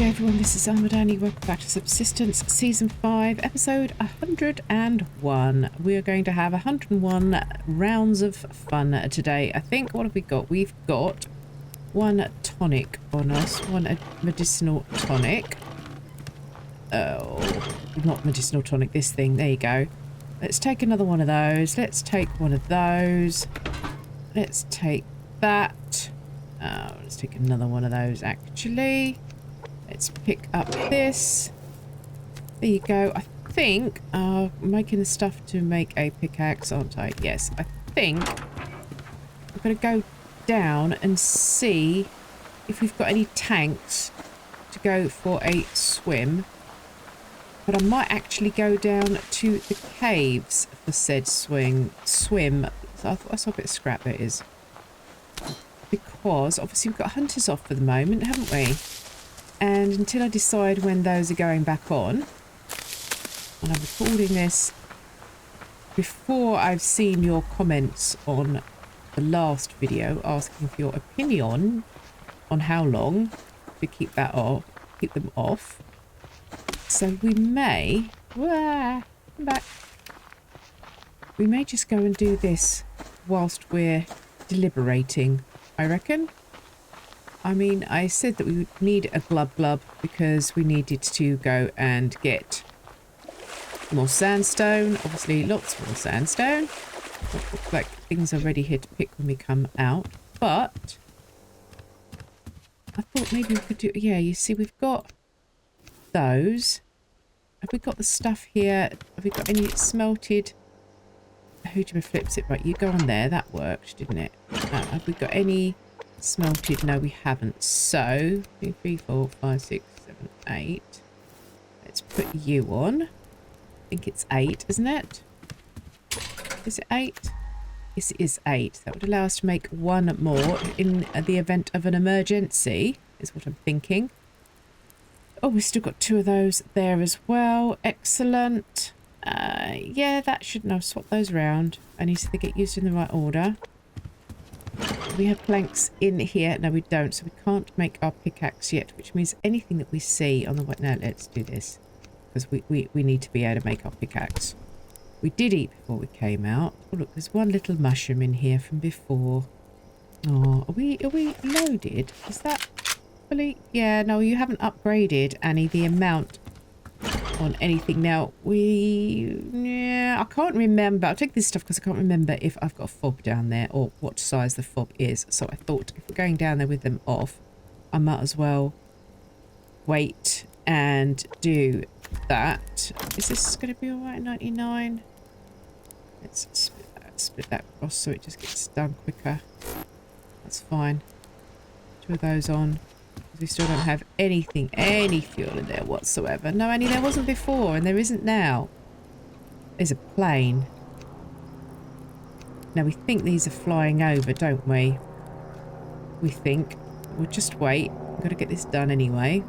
day everyone, this is Lobardin. Welcome back to Subsistence Season 5, Episode 101. We are going to have 101 rounds of fun today. I think, what have we got? We've got one tonic on us, one medicinal tonic. Oh, not medicinal tonic, this thing. There you go. Let's take another one of those. Let's take one of those. Let's take that. Let's take another one of those, actually. Let's pick up this. There you go. I think I'm making the stuff to make a pickaxe, aren't I? Yes, I think I'm going to go down and see if we've got any tanks to go for a swim. But I might actually go down to the caves for said swim. I thought I saw a bit of scrap. There it is. Because obviously we've got hunters off for the moment, haven't we? And until I decide when those are going back on, and I'm recording this before I've seen your comments on the last video asking for your opinion on how long to keep that off, keep them off. So we may, come back. We may just go and do this whilst we're deliberating, I reckon. I mean, I said that we would need a glub because we needed to go and get more sandstone. Obviously, lots more sandstone. Looks like things are ready here to pick when we come out. But I thought maybe we could do... Yeah, you see, we've got those. Have we got the stuff here? Have we got any smelted... Who flips it? Right, you go on there. That worked, didn't it? Have we got any... smelted? No, we haven't. So 2, 3, 4, 5, 6, 7, 8. Let's put you on. I think it's 8, isn't it? Is it 8? Yes, it is 8. That would allow us to make one more in the event of an emergency, is what I'm thinking. Oh, we've still got 2 of those there as well. Excellent. Yeah, that should... No, swap those around. I need to get used in the right order. We have planks in here. No, we don't. So we can't make our pickaxe yet, which means anything that we see on the way... No, let's do this. Because we need to be able to make our pickaxe. We did eat before we came out. Oh, look, there's one little mushroom in here from before. Oh, are we loaded? Is that fully... Yeah, no, you haven't upgraded, Annie, the amount on anything. Now, yeah, I can't remember. I'll take this stuff because I can't remember if I've got a fob down there or what size the fob is. So I thought if we're going down there with them off, I might as well wait and do that. Is this going to be all right? 99. Let's split that across so it just gets done quicker. That's fine. 2 of those on. We still don't have any fuel in there whatsoever. No, Annie, there wasn't before, and there isn't now. There's a plane. Now, we think these are flying over, don't we? We think. We'll just wait. We've got to get this done anyway.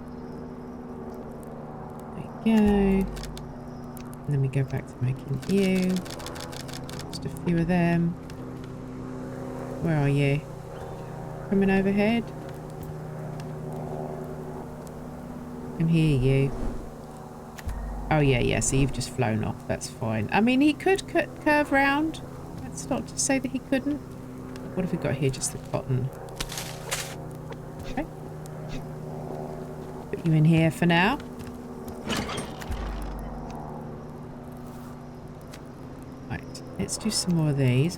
There you go. And then we go back to making you. Just a few of them. Where are you? Coming overhead? I can hear you. Oh, yeah, so you've just flown off. That's fine. I mean, he could curve round. That's not to say that he couldn't. What have we got here? Just the cotton. Okay. Put you in here for now. Right, let's do some more of these.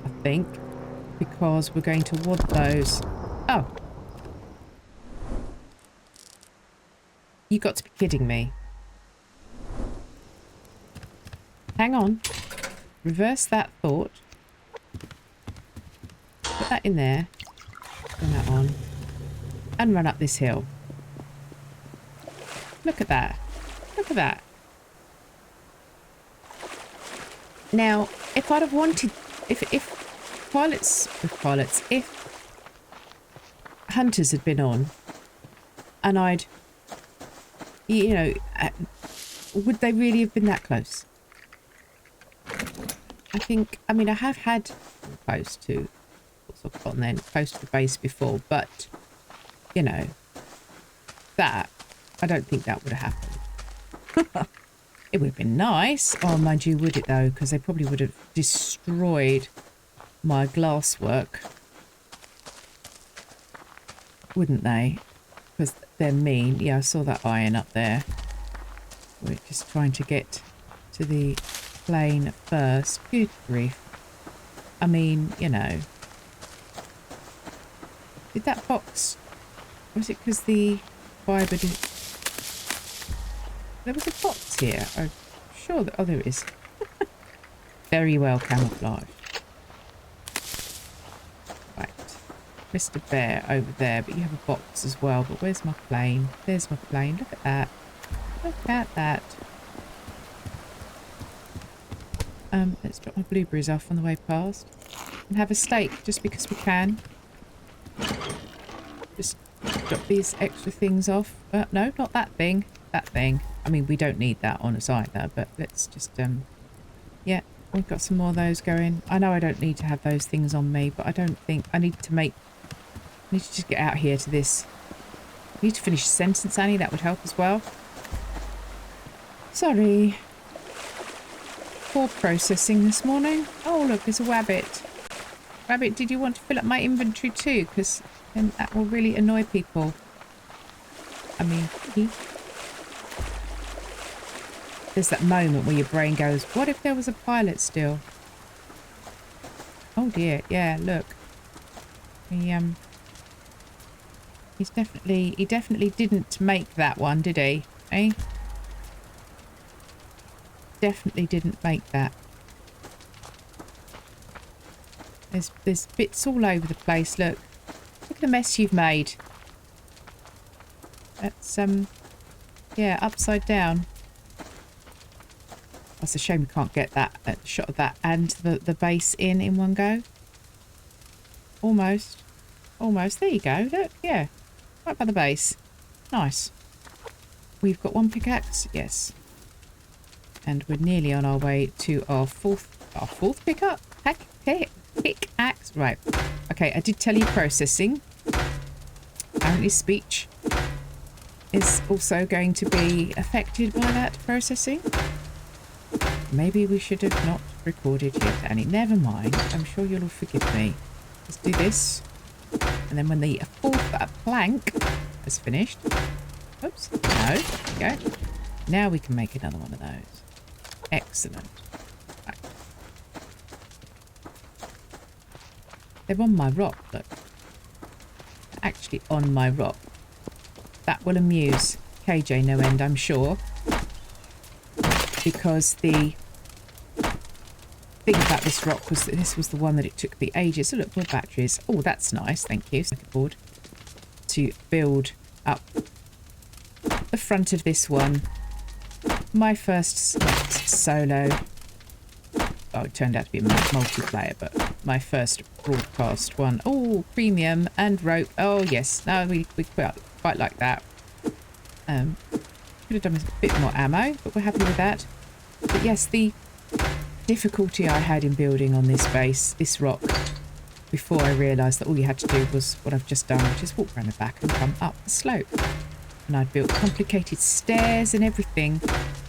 I think. Because we're going to want those. Oh. You got to be kidding me. Hang on. Reverse that thought. Put that in there. Turn that on. And run up this hill. Look at that. Look at that. Now, if I'd have wanted... If hunters had been on and I'd... You know, would they really have been that close? I think, I mean, I have had close to, what's I've got then, close to the base before, but, you know, that, I don't think that would have happened. It would have been nice. Oh, mind you, would it though? Because they probably would have destroyed my glasswork. Wouldn't they? Because they're mean. Yeah, I saw that iron up there. We're just trying to get to the plane first. Good grief. I mean, you know. Did that box... Was it because the fibre did... There was a box here. I'm sure that... Oh, there it is. Very well camouflaged. Right. Mr. Bear over there, but you have a box as well. But where's my plane? There's my plane. Look at that. Look at that. Let's drop my blueberries off on the way past. And have a steak, just because we can. Just drop these extra things off. No, not that thing. That thing. I mean, we don't need that on us either, but let's just, yeah, we've got some more of those going. I know I don't need to have those things on me, but I don't think... I need to just get out here to this. I need to finish a sentence, Annie. That would help as well. Sorry. Poor processing this morning. Oh, look, there's a rabbit. Rabbit, did you want to fill up my inventory too? Because then that will really annoy people. I mean, there's that moment where your brain goes, what if there was a pilot still? Oh dear, yeah, look. He definitely didn't make that one, did he? Eh? Definitely didn't make that. There's bits all over the place, look. Look at the mess you've made. That's yeah, upside down. That's a shame we can't get that shot of that and the base in one go. Almost. Almost. There you go. Look, yeah. Right by the base. Nice. We've got one pickaxe. Yes. And we're nearly on our way to our fourth pickup. Pickaxe. Right. Okay, I did tell you processing. Apparently speech is also going to be affected by that processing. Maybe we should have not recorded yet, Annie. Never mind. I'm sure you'll all forgive me. Let's do this. And then when the fourth plank is finished... Oops. No. There we go. Now we can make another one of those. Excellent. Right. They're on my rock, look. They're actually on my rock. That will amuse KJ no end, I'm sure. Because the thing about this rock was that this was the one that it took me ages. So look, more batteries. Oh, that's nice. Thank you. Circuit board. To build up the front of this one. My first solo. Oh, it turned out to be a multiplayer, but my first broadcast one. Oh, premium and rope. Oh, yes. No, we quite like that. Could have done with a bit more ammo, but we're happy with that. But yes, the difficulty I had in building on this base, this rock, before I realised that all you had to do was what I've just done, which is walk around the back and come up the slope. And I'd built complicated stairs and everything,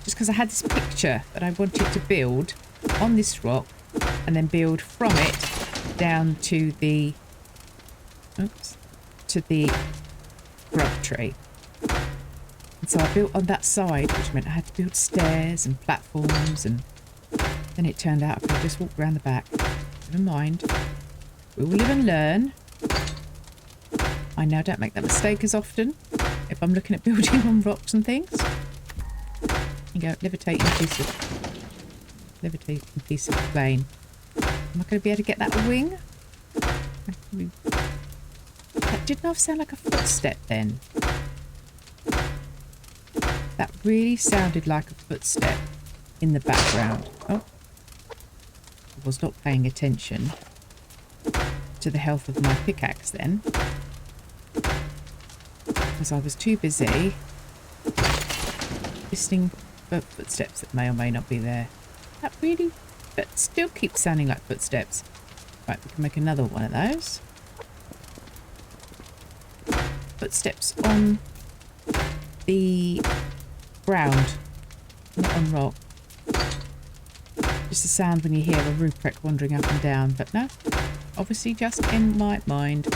just because I had this picture that I wanted to build on this rock and then build from it down to the grub tree. And so I built on that side, which meant I had to build stairs and platforms, and then it turned out I could just walk around the back. Never mind. We will live and learn. I now don't make that mistake as often if I'm looking at building on rocks and things. You go, levitating piece of plane. Am I going to be able to get that wing? That did not sound like a footstep then. That really sounded like a footstep in the background. Oh. I was not paying attention to the health of my pickaxe then, because I was too busy listening for footsteps that may or may not be there. That really, but still keeps sounding like footsteps. Right, we can make another one of those. Footsteps on the ground, not on rock. Just the sound when you hear a Ruprecht wandering up and down, but no, obviously just in my mind.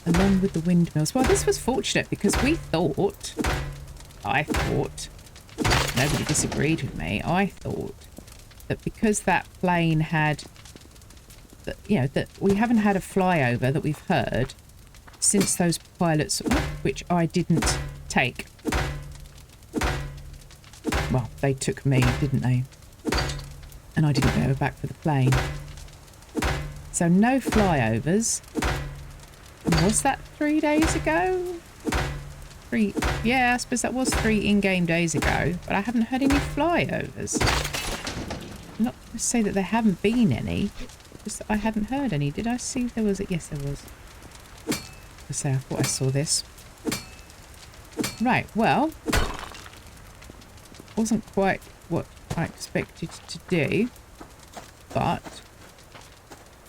Along with the windmills. Well, this was fortunate because I thought, nobody disagreed with me, I thought that because that plane had, that we haven't had a flyover that we've heard since those pilots, which I didn't take. Well, they took me, didn't they? And I didn't go back for the plane. So no flyovers. Was that 3 days ago? Yeah, I suppose that was 3 in-game days ago. But I haven't heard any flyovers. I'm not going to say that there haven't been any. Just that I hadn't heard any. Did I see there was? Yes, there was. I thought I saw this. Right, well. Wasn't quite what I expected to do. But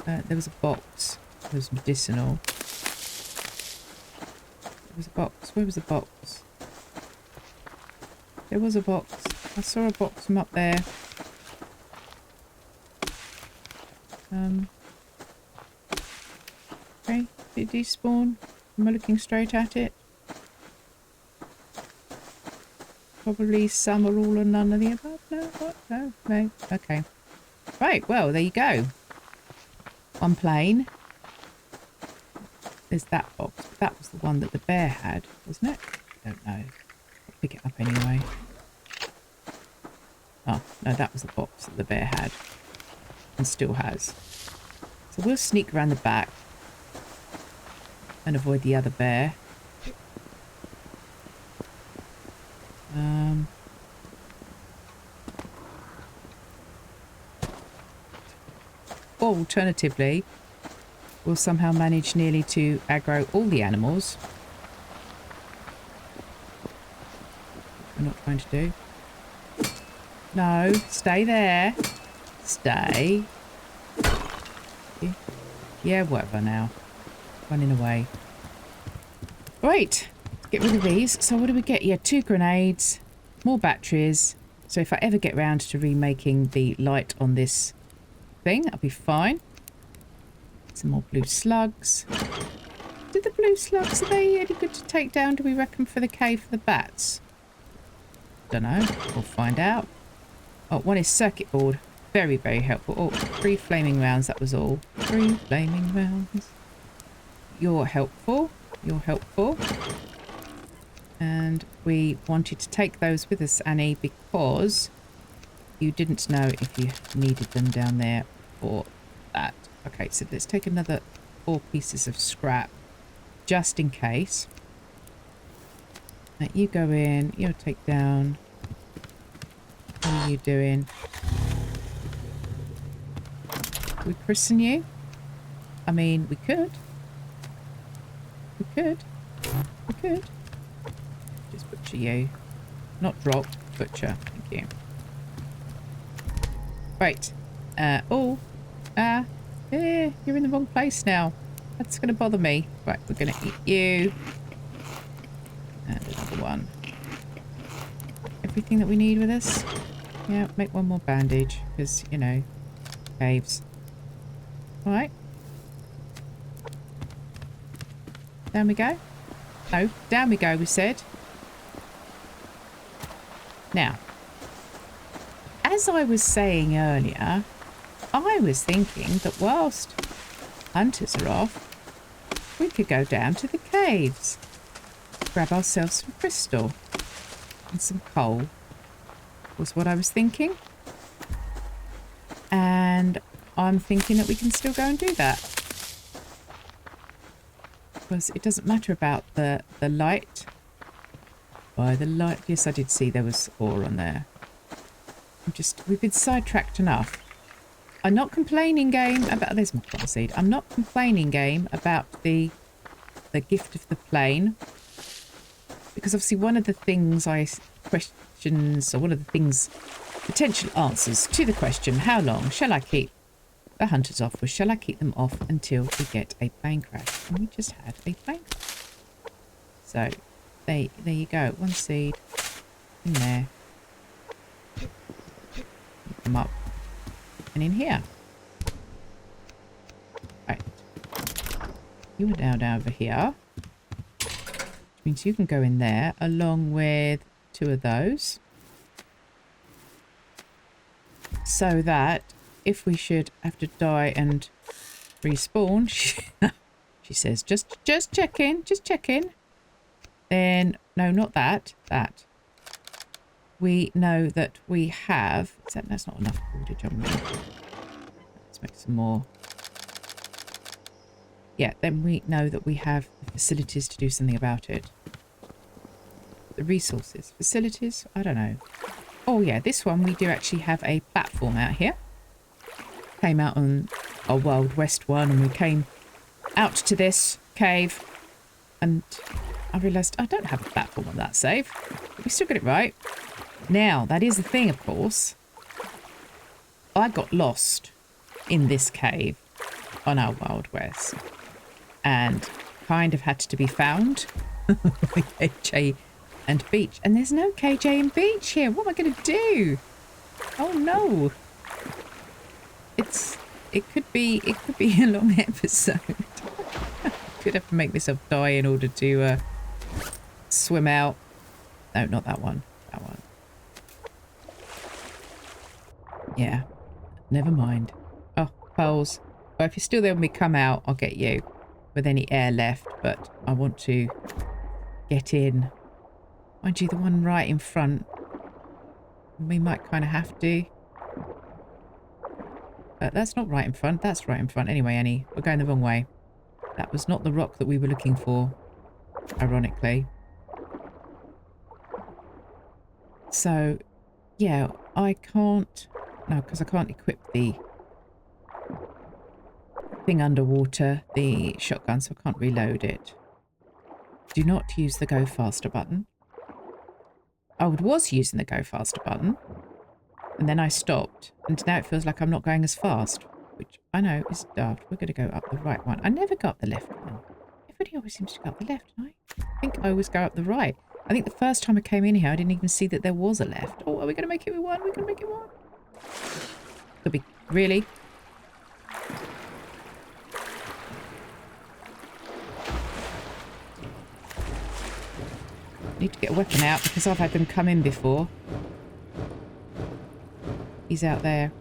there was a box. It was medicinal. There was a box. Where was the box? There was a box. I saw a box from up there. Okay, did it despawn? Am I looking straight at it? Probably some or all or none of the above. No, what? No, no. Okay. Right, well, there you go. One plane. There's that box. That was the one that the bear had, wasn't it? I don't know. I'll pick it up anyway. Oh, no, that was the box that the bear had. And still has. So we'll sneak around the back. And avoid the other bear. Or alternatively, we'll somehow manage nearly to aggro all the animals. We're not trying to do. No, stay there. Stay. Yeah, whatever now. Running away. Right, get rid of these. So what do we get? Yeah, 2 grenades, more batteries. So if I ever get round to remaking the light on this thing, I'll be fine. Some more blue slugs. Did the blue slugs, are they any good to take down, do we reckon, for the cave for the bats? Don't know. We'll find out. Oh, one is circuit board. Very, very helpful. Oh, 3 flaming rounds, that was all. 3 flaming rounds. You're helpful. You're helpful. And we wanted to take those with us, Annie, because you didn't know if you needed them down there for that. Okay, so let's take another 4 pieces of scrap just in case. Now you go in, you'll take down. What are you doing? We christen you? I mean, we could. We could. We could. Just butcher you. Not drop, butcher. Thank you. Right. You're in the wrong place now. That's going to bother me. Right, we're going to eat you. And another one. Everything that we need with us. Yeah, make one more bandage. Because, you know, caves. Alright. Down we go. No, down we go, we said. Now, as I was saying earlier, I was thinking that whilst hunters are off, we could go down to the caves, grab ourselves some crystal and some coal, was what I was thinking. And I'm thinking that we can still go and do that. Because it doesn't matter about the light. By the light, yes, I did see there was ore on there. We've been sidetracked enough. I'm not complaining, game, about... There's my plant seed. I'm not complaining, game, about the gift of the plane. Because obviously one of the things potential answers to the question, how long shall I keep the hunters off, or shall I keep them off until we get a plane crash? And we just had a plane crash. So there you go. One seed in there. Come up and in here. Right. You are now over here. Which means you can go in there along with 2 of those. So that if we should have to die and respawn, she says, just checking, then, no, not that, we know that we have, that's not enough cordage on me. Let's make some more. Yeah, then we know that we have the facilities to do something about it. The resources, facilities, I don't know. Oh yeah, this one we do actually have a platform out here. Came out on a Wild West one and we came out to this cave and I realised I don't have a platform on that save. But we still got it right. Now, that is the thing, of course. I got lost in this cave on our Wild West and kind of had to be found by KJ and Beach. And there's no KJ and Beach here. What am I going to do? Oh no. It could be a long episode. Could have to make myself die in order to swim out. No, not that one. That one. Yeah. Never mind. Oh, pearls. Well, if you're still there when we come out, I'll get you with any air left. But I want to get in. Mind you, the one right in front. We might kind of have to. That's not right in front. That's right in front. Anyway, Annie, we're going the wrong way. That was not the rock that we were looking for, ironically. So, yeah, I can't... No, because I can't equip the thing underwater, the shotgun, so I can't reload it. Do not use the go faster button. I was using the go faster button. And then I stopped. And now it feels like I'm not going as fast. Which I know is daft. We're going to go up the right one. I never go up the left one. Everybody always seems to go up the left. And I think I always go up the right. I think the first time I came in here, I didn't even see that there was a left. Oh, are we going to make it with one? We're going to make it one. Could be. Really? Need to get a weapon out because I've had them come in before. He's out there.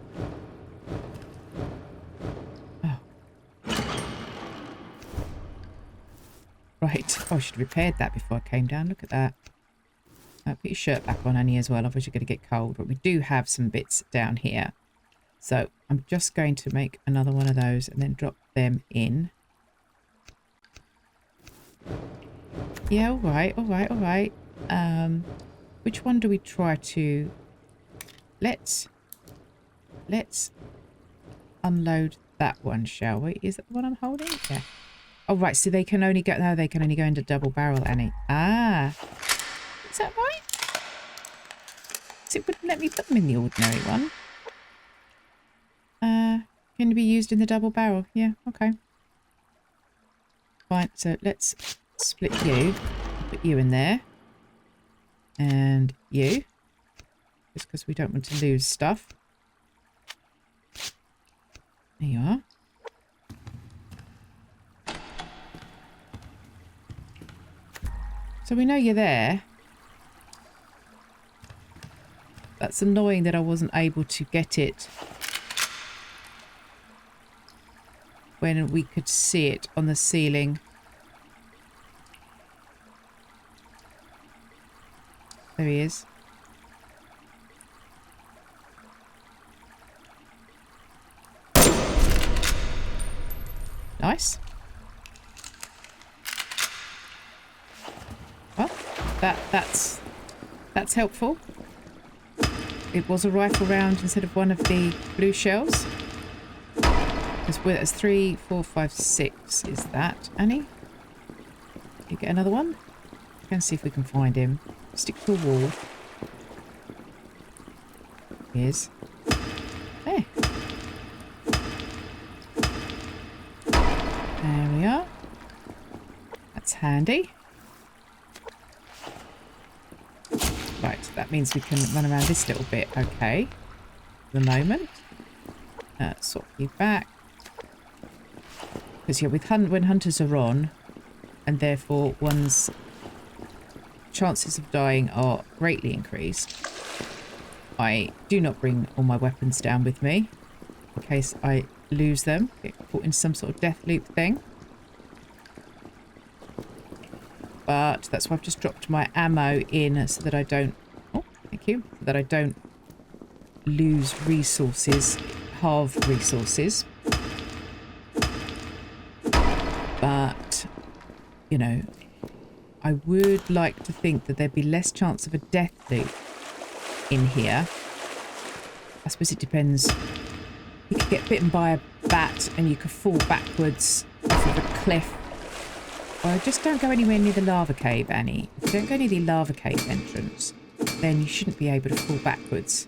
Oh. Right. Oh, I should have repaired that before I came down. Look at that. Put your shirt back on, Annie, as well. Otherwise you're going to get cold. But we do have some bits down here. So I'm just going to make another one of those and then drop them in. Yeah, all right, all right, all right. Which one do we try to... Let's unload that one, shall we? Is that the one I'm holding? Yeah. Oh, right. So they can only go... No, they can only go into double barrel, Annie. Ah. Is that right? So it wouldn't let me put them in the ordinary one. Can be used in the double barrel. Yeah, okay. Fine. So let's split you. Put you in there. And you. Just because we don't want to lose stuff. There you are. So we know you're there. That's annoying that I wasn't able to get it when we could see it on the ceiling. There he is. Nice. Well, that's helpful. It was a rifle round instead of one of the blue shells. There's 3, 4, 5, 6 is that. Annie? You get another one? Let's see if we can find him. Stick to a wall. He is. There. There we are. That's handy. that means we can run around this little bit. Okay. For the moment. Swap you back. Because, yeah, when hunters are on, and therefore one's chances of dying are greatly increased, I do not bring all my weapons down with me in case I lose them, get caught in some sort of death loop thing. But that's why I've just dropped my ammo in so that I don't... Oh, thank you. So that I don't lose resources, halve resources. But, you know, I would like to think that there'd be less chance of a death loop in here. I suppose it depends. You could get bitten by a bat and you could fall backwards off of a cliff. Well, just don't go anywhere near the lava cave, Annie. If you don't go near the lava cave entrance, then you shouldn't be able to fall backwards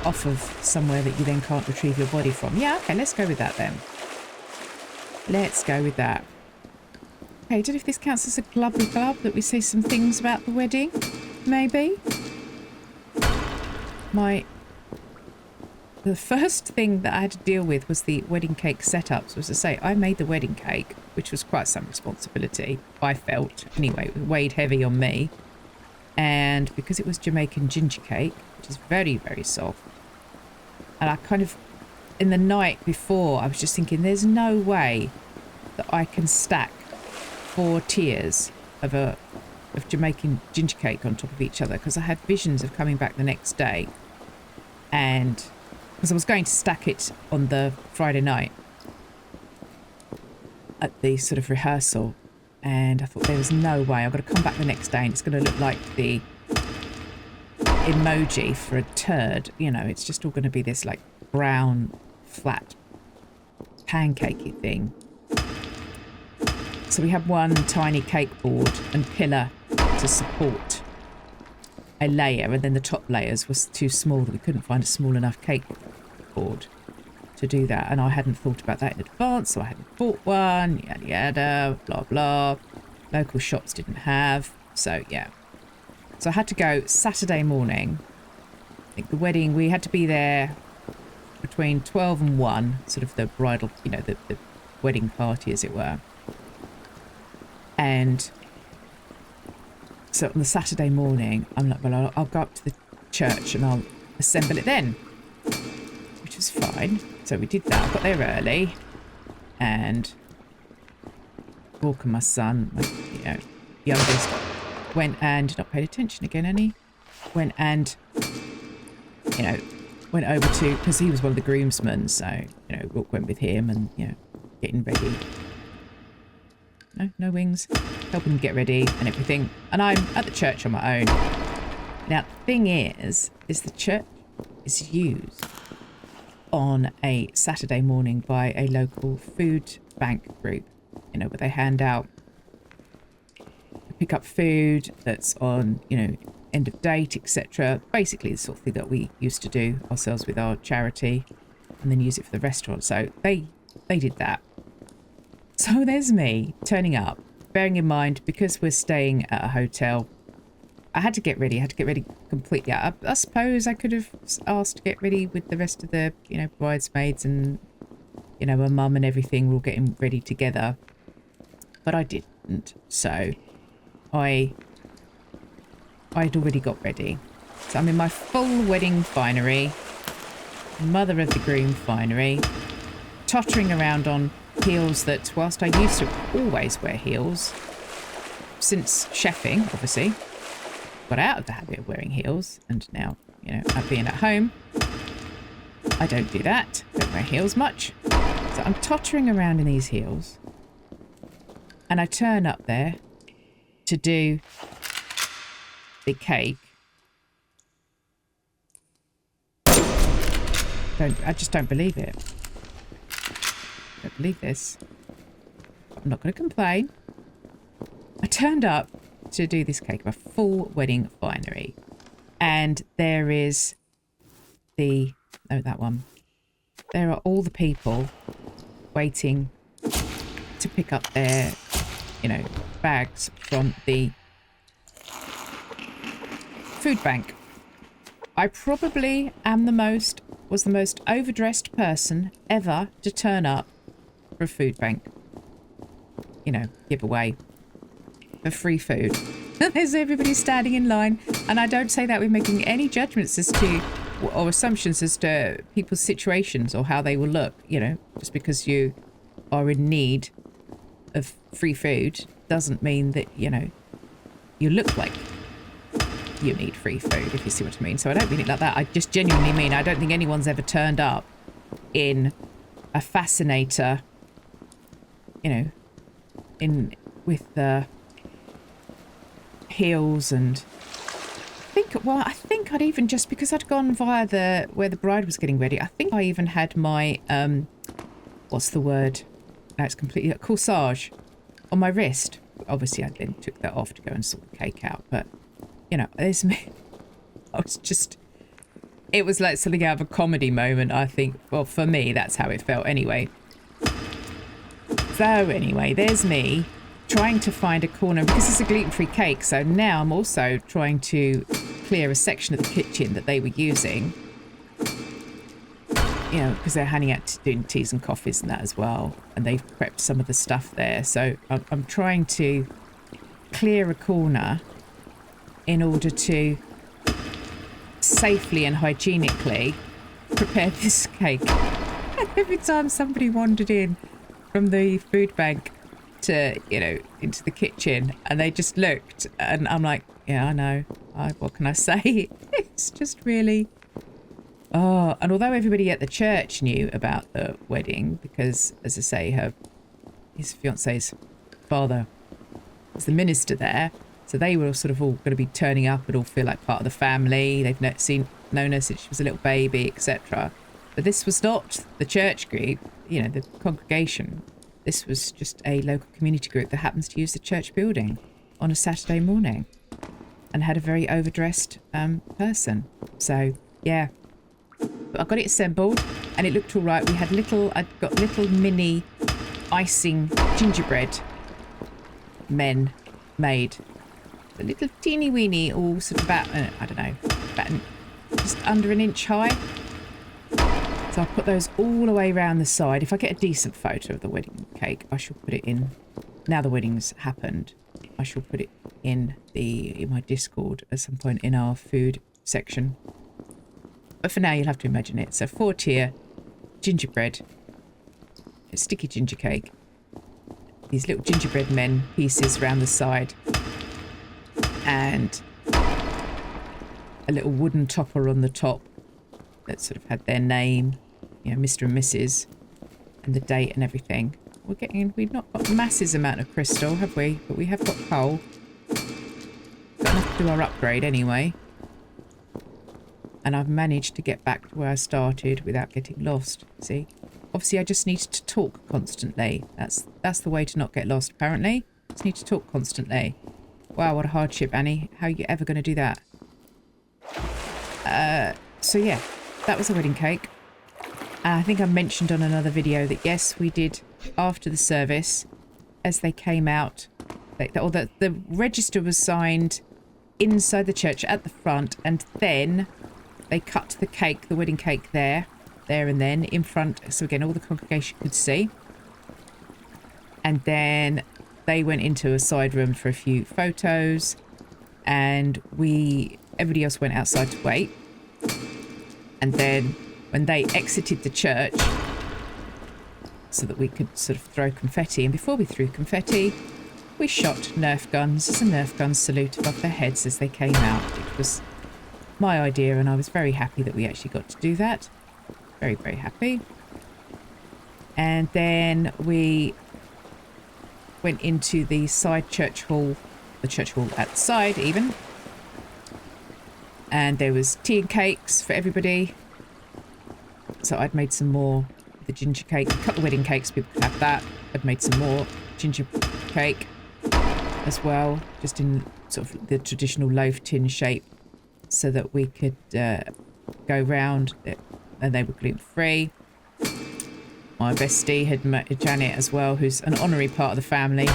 off of somewhere that you then can't retrieve your body from. Yeah, okay, let's go with that then. Let's go with that. Okay, I don't know if this counts as a glubby glub, that we say some things about the wedding. Maybe. The first thing that I had to deal with was the wedding cake setups. Was to say, I made the wedding cake, which was quite some responsibility, I felt. Anyway, it weighed heavy on me. And because it was Jamaican ginger cake, which is very, very soft, and I kind of, in the night before, I was just thinking, there's no way that I can stack 4 tiers of Jamaican ginger cake on top of each other, because I had visions of coming back the next day, and because I was going to stack it on the Friday night at the sort of rehearsal, and I thought there was no way. I've got to come back the next day and it's going to look like the emoji for a turd. You know, it's just all going to be this like brown, flat, pancakey thing. So we had one tiny cake board and pillar to support a layer, and then the top layers was too small that we couldn't find a small enough cake board to do that, and I hadn't thought about that in advance, so I hadn't bought one, yada yada, blah blah. Local shops didn't have, so yeah. So I had to go Saturday morning. I think the wedding, we had to be there between 12 and 1, sort of the bridal, you know, the wedding party as it were. And so on the Saturday morning, I'm like, well, I'll go up to the church and I'll assemble it then, which was fine. So we did that. I got there early, and Walker, my son, my, you know, youngest, went and not paid attention again, Annie. Went and, you know, went over to, because he was one of the groomsmen, so, you know, Rook went with him and, you know, getting ready. No wings. Helping him get ready and everything. And I'm at the church on my own. Now, the thing is the church is used on a Saturday morning by a local food bank group, you know, where they hand out, pick up food that's on, you know, end of date, etc. Basically the sort of thing that we used to do ourselves with our charity, and then use it for the restaurant. So they did that. So there's me turning up, bearing in mind, because we're staying at a hotel, I had to get ready. I had to get ready completely. I suppose I could have asked to get ready with the rest of the, you know, bridesmaids and, you know, my mum and everything. We're all getting ready together. But I didn't. So I'd already got ready. So I'm in my full wedding finery, mother of the groom finery, tottering around on heels that, whilst I used to always wear heels, since chefing, obviously, got out of the habit of wearing heels, and now, you know, being at home, I don't do that. Don't wear heels much. So I'm tottering around in these heels, and I turn up there to do the cake. I just don't believe it. I don't believe this. I'm not going to complain. I turned up to do this cake, a full wedding finery, and there is the, oh, that one. There are all the people waiting to pick up their, you know, bags from the food bank. I probably am was the most overdressed person ever to turn up for a food bank. You know, giveaway for free food. There's everybody standing in line, and I don't say that with making any judgments as to or assumptions as to people's situations or how they will look. You know, just because you are in need of free food doesn't mean that, you know, you look like you need free food, if you see what I mean. So I don't mean it like that. I just genuinely mean I don't think anyone's ever turned up in a fascinator, you know, with the heels, and I think I'd even, just because I'd gone via where the bride was getting ready, I think I even had my what's the word? No, it's completely corsage on my wrist. Obviously, I then took that off to go and sort the cake out, but you know, there's me. It was like something out of a comedy moment, I think. Well, for me, that's how it felt anyway. So anyway, there's me trying to find a corner, because it's a gluten-free cake. So now I'm also trying to clear a section of the kitchen that they were using. You know, because they're handing out doing teas and coffees and that as well. And they've prepped some of the stuff there. So I'm trying to clear a corner in order to safely and hygienically prepare this cake. And every time somebody wandered in from the food bank to, you know, into the kitchen, and they just looked, and I'm like, yeah, I know. What can I say? It's just really... Oh, and although everybody at the church knew about the wedding, because, as I say, his fiance's father is the minister there, so they were sort of all going to be turning up and all feel like part of the family. They've known her since she was a little baby, etc. But this was not the church group, you know, the congregation. This was just a local community group that happens to use the church building on a Saturday morning, and had a very overdressed person. So, yeah. But I got it assembled, and it looked all right. We had I'd got little mini icing gingerbread men made. A little teeny weeny, all sort of about, I don't know, just under an inch high. So I'll put those all the way around the side. If I get a decent photo of the wedding cake, I shall put it in. Now the wedding's happened, I shall put it in my Discord at some point in our food section. But for now, you'll have to imagine it. So 4-tier gingerbread, a sticky ginger cake. These little gingerbread men pieces around the side. And a little wooden topper on the top that sort of had their name, you know, Mr. and Mrs. and the date and everything. We've not got massive amount of crystal, have we? But we have got coal. Got enough to do our upgrade anyway. And I've managed to get back to where I started without getting lost. See? Obviously, I just need to talk constantly. That's the way to not get lost, apparently. Just need to talk constantly. Wow, what a hardship, Annie. How are you ever going to do that? So yeah, that was the wedding cake. I think I mentioned on another video that yes, we did, after the service, as they came out, the register was signed inside the church at the front, and then they cut the cake, the wedding cake there and then in front, so again all the congregation could see. And then they went into a side room for a few photos, and everybody else went outside to wait. And then when they exited the church, so that we could sort of throw confetti, and before we threw confetti, we shot Nerf guns as a Nerf gun salute above their heads as they came out. It was my idea, and I was very happy that we actually got to do that. Very, very happy. And then we went into the side church hall, the church hall at the side even. And there was tea and cakes for everybody. So I'd made some more of the ginger cake. Cut the wedding cakes, people could have that. I'd made some more ginger cake as well, just in sort of the traditional loaf tin shape, so that we could go round it, and they were gluten-free. My bestie had met Janet as well, who's an honorary part of the family.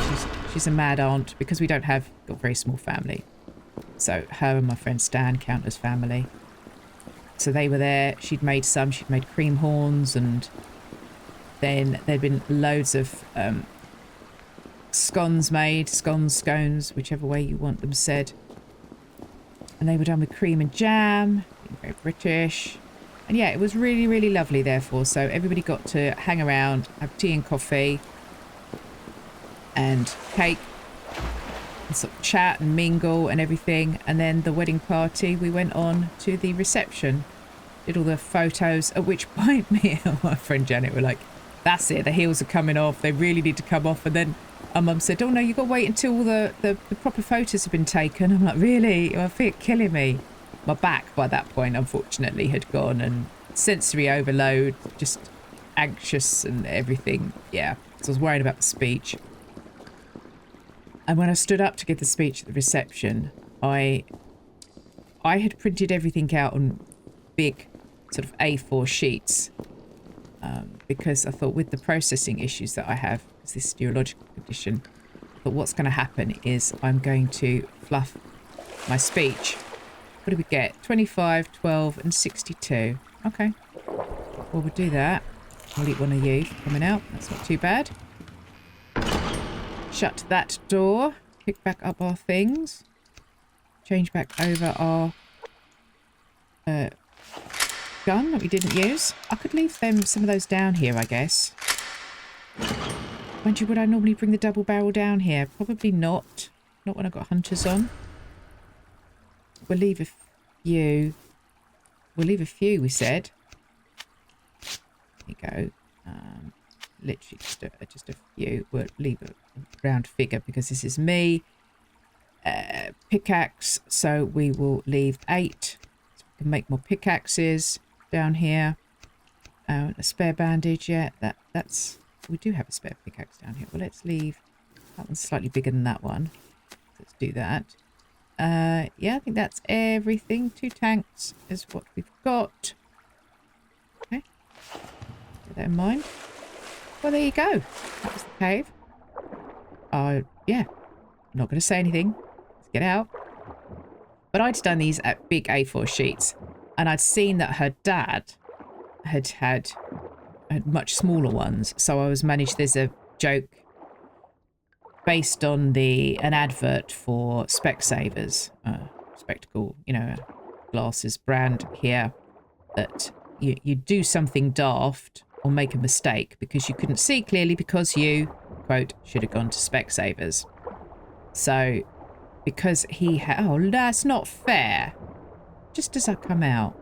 She's a mad aunt, because we got a very small family. So her and my friend Stan count as family. So they were there. She'd made some. She'd made cream horns, and then there'd been loads of scones made, scones, whichever way you want them said. And they were done with cream and jam, very British. And yeah, it was really, really lovely, therefore. So everybody got to hang around, have tea and coffee and cake, and sort of chat and mingle and everything. And then the wedding party, we went on to the reception, did all the photos, at which point me and my friend Janet were like, that's it, the heels are coming off, they really need to come off. And then our mum said, oh no, you've got to wait until all the proper photos have been taken. I'm like, really? I feel it killing me. My back by that point, unfortunately, had gone, and sensory overload, just anxious and everything. Yeah, so I was worried about the speech. And when I stood up to give the speech at the reception, I had printed everything out on big sort of A4 sheets, because I thought with the processing issues that I have, because this is neurological condition, but what's going to happen is I'm going to fluff my speech. What do we get? 25, 12 and 62. Okay. Well, we'll do that. I'll eat one of you coming out. That's not too bad. Shut that door. Pick back up our things. Change back over our gun that we didn't use. I could leave some of those down here, I guess. Mind you, would I normally bring the double barrel down here? Probably not. Not when I've got hunters on. We'll leave a few. We'll leave a few, we said. There you go. Literally just a few. We'll leave a round figure because this is me. Pickaxe. So we will leave 8. So we can make more pickaxes down here. A spare bandage. Yeah, that's. We do have a spare pickaxe down here. Well, let's leave. That one's slightly bigger than that one. Let's do that. Yeah, I think that's everything. 2 tanks is what we've got. Okay. Bear that in mind. Well, there you go. That was the cave. Yeah. I'm not going to say anything. Let's get out. But I'd done these at big A4 sheets. And I'd seen that her dad had much smaller ones. So I was managed. There's a joke based on an advert for Specsavers, spectacle, glasses brand here, that you do something daft or make a mistake because you couldn't see clearly because you, quote, should have gone to Specsavers. So because he had, oh, that's not fair. Just as I come out,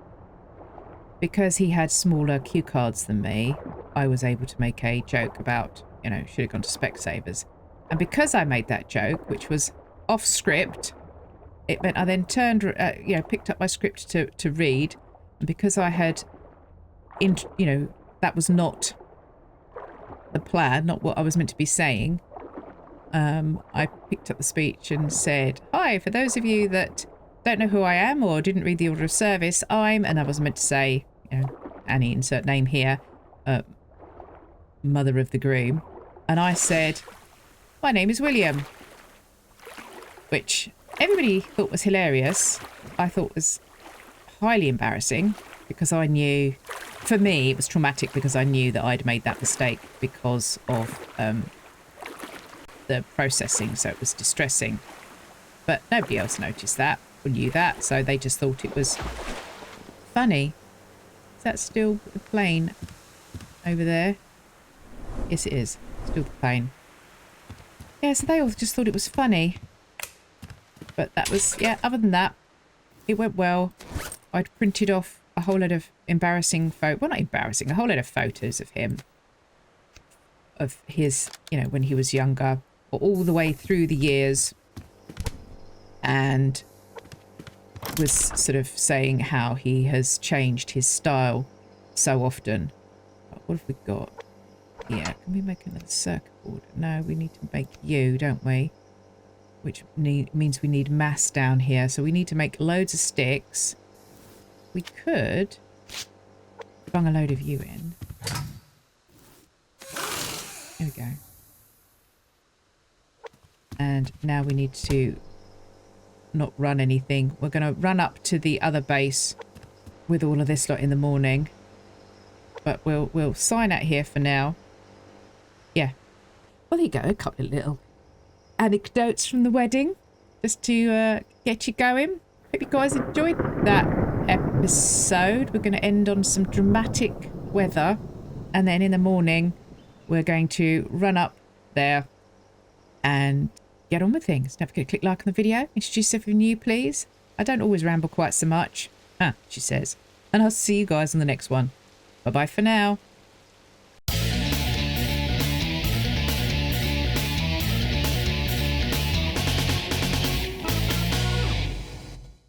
because he had smaller cue cards than me, I was able to make a joke about, should have gone to Specsavers. And because I made that joke, which was off script, it meant I then turned, picked up my script to read. And because I had, that was not the plan, not what I was meant to be saying, I picked up the speech and said, hi, for those of you that don't know who I am or didn't read the order of service, and I was meant to say, Annie, insert name here, mother of the groom. And I said, my name is William, which everybody thought was hilarious. I thought was highly embarrassing because I knew, for me, it was traumatic because I knew that I'd made that mistake because of the processing, so it was distressing. But nobody else noticed that or knew that, so they just thought it was funny. Is that still the plane over there? Yes, it is. Still the plane. Yeah, so they all just thought it was funny. But that was, yeah, other than that, it went well. I'd printed off a whole load of embarrassing well, not embarrassing, a whole load of photos of him. Of his, when he was younger, all the way through the years. And was sort of saying how he has changed his style so often. What have we got? Yeah, can we make another circuit board? No, we need to make you, don't we? Which means we need mass down here. So we need to make loads of sticks. We could bung a load of you in. There we go. And now we need to not run anything. We're going to run up to the other base with all of this lot in the morning. But we'll sign out here for now. Yeah. Well, there you go. A couple of little anecdotes from the wedding, just to get you going. Hope you guys enjoyed that episode. We're going to end on some dramatic weather, and then in the morning we're going to run up there and get on with things. Don't forget to click like on the video. Introduce yourself if you're new, please. I don't always ramble quite so much, she says. And I'll see you guys on the next one. Bye bye for now.